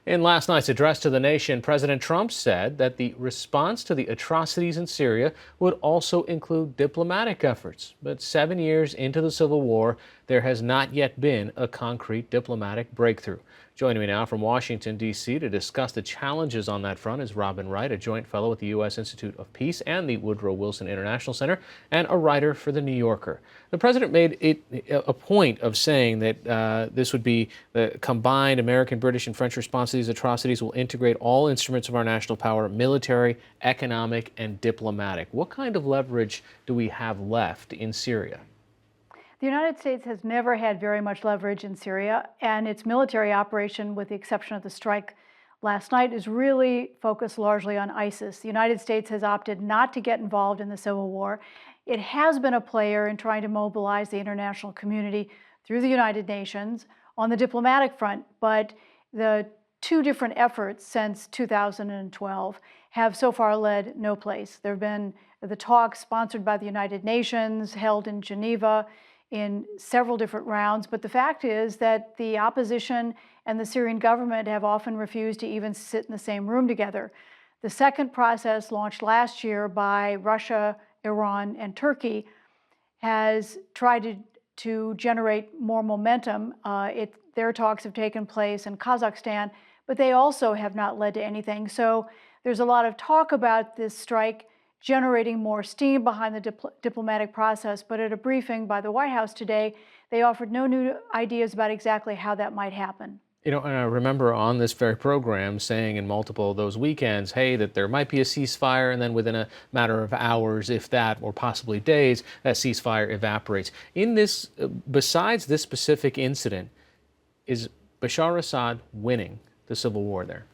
In last night's address to the nation, President Trump said that the response to the atrocities in Syria would also include diplomatic efforts. But 7 years into the civil war, there has not yet been a concrete diplomatic breakthrough. Joining me now from Washington, D.C. to discuss the challenges on that front is Robin Wright, a joint fellow at the U.S. Institute of Peace and the Woodrow Wilson International Center, and a writer for The New Yorker. The president made it a point of saying that this would be the combined American, British, and French response to these atrocities will integrate all instruments of our national power, military, economic, and diplomatic. What kind of leverage do we have left in Syria? The United States has never had very much leverage in Syria, and its military operation, with the exception of the strike last night, is really focused largely on ISIS. The United States has opted not to get involved in the civil war. It has been a player in trying to mobilize the international community through the United Nations on the diplomatic front, but the two different efforts since 2012 have so far led no place. There have been the talks sponsored by the United Nations, held in Geneva, in several different rounds, but the fact is that the opposition and the Syrian government have often refused to even sit in the same room together. The second process, launched last year by Russia, Iran, and Turkey, has tried to generate more momentum. Their talks have taken place in Kazakhstan, but they also have not led to anything. So there's a lot of talk about this strike generating more steam behind the diplomatic process, but at a briefing by the White House today, they offered no new ideas about exactly how that might happen. And I remember on this very program saying in multiple of those weekends, hey, that there might be a ceasefire, and then within a matter of hours, if that, or possibly days, that ceasefire evaporates. In this, besides this specific incident, is Bashar Assad winning the civil war there?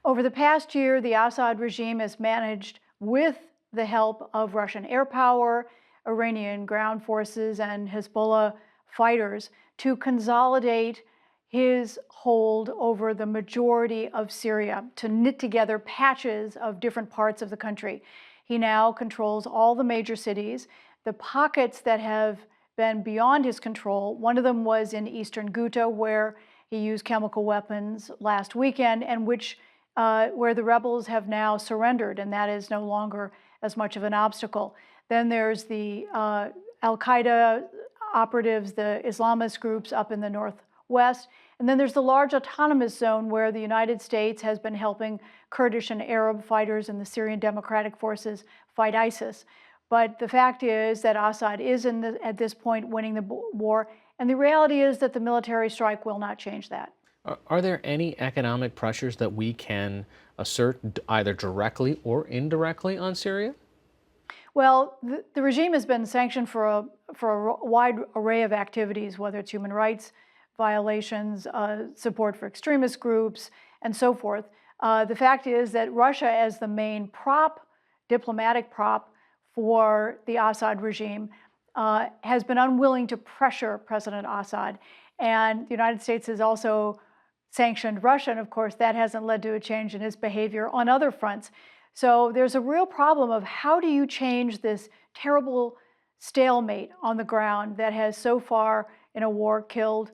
Over the past year, the Assad regime has managed, with the help of Russian air power, Iranian ground forces, and Hezbollah fighters, to consolidate his hold over the majority of Syria, to knit together patches of different parts of the country. He now controls all the major cities. The pockets that have been beyond his control, one of them was in eastern Ghouta, where he used chemical weapons last weekend, and where the rebels have now surrendered, and that is no longer as much of an obstacle. Then there's the Al-Qaeda operatives, the Islamist groups up in the northwest. And then there's the large autonomous zone where the United States has been helping Kurdish and Arab fighters and the Syrian Democratic Forces fight ISIS. But the fact is that Assad is, at this point, winning the war. And the reality is that the military strike will not change that. Are there any economic pressures that we can assert either directly or indirectly on Syria? Well, the regime has been sanctioned for a wide array of activities, whether it's human rights violations, support for extremist groups, and so forth. The fact is that Russia, as the main diplomatic prop for the Assad regime, has been unwilling to pressure President Assad. And the United States has also sanctioned Russia, and of course that hasn't led to a change in his behavior on other fronts. So there's a real problem of how do you change this terrible stalemate on the ground that has so far in a war killed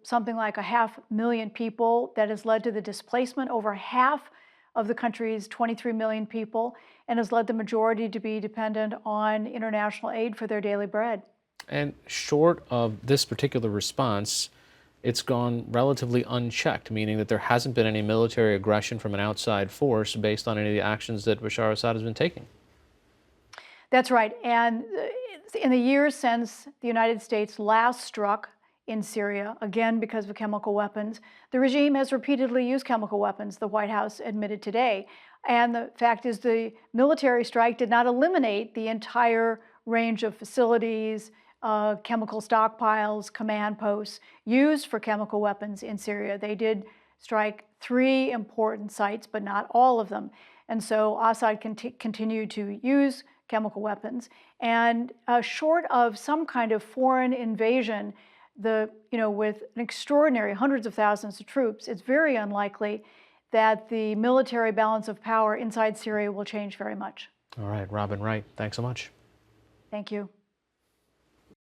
something like 500,000 people, that has led to the displacement over half of the country's 23 million people, and has led the majority to be dependent on international aid for their daily bread. And short of this particular response, it's gone relatively unchecked, meaning that there hasn't been any military aggression from an outside force based on any of the actions that Bashar Assad has been taking. That's right. And in the years since the United States last struck in Syria, again because of chemical weapons, the regime has repeatedly used chemical weapons, the White House admitted today. And the fact is the military strike did not eliminate the entire range of facilities, chemical stockpiles, command posts used for chemical weapons in Syria. They did strike 3 important sites, but not all of them. And so Assad continued to use chemical weapons. And short of some kind of foreign invasion, with an extraordinary hundreds of thousands of troops, it's very unlikely that the military balance of power inside Syria will change very much. All right, Robin Wright, thanks so much. Thank you.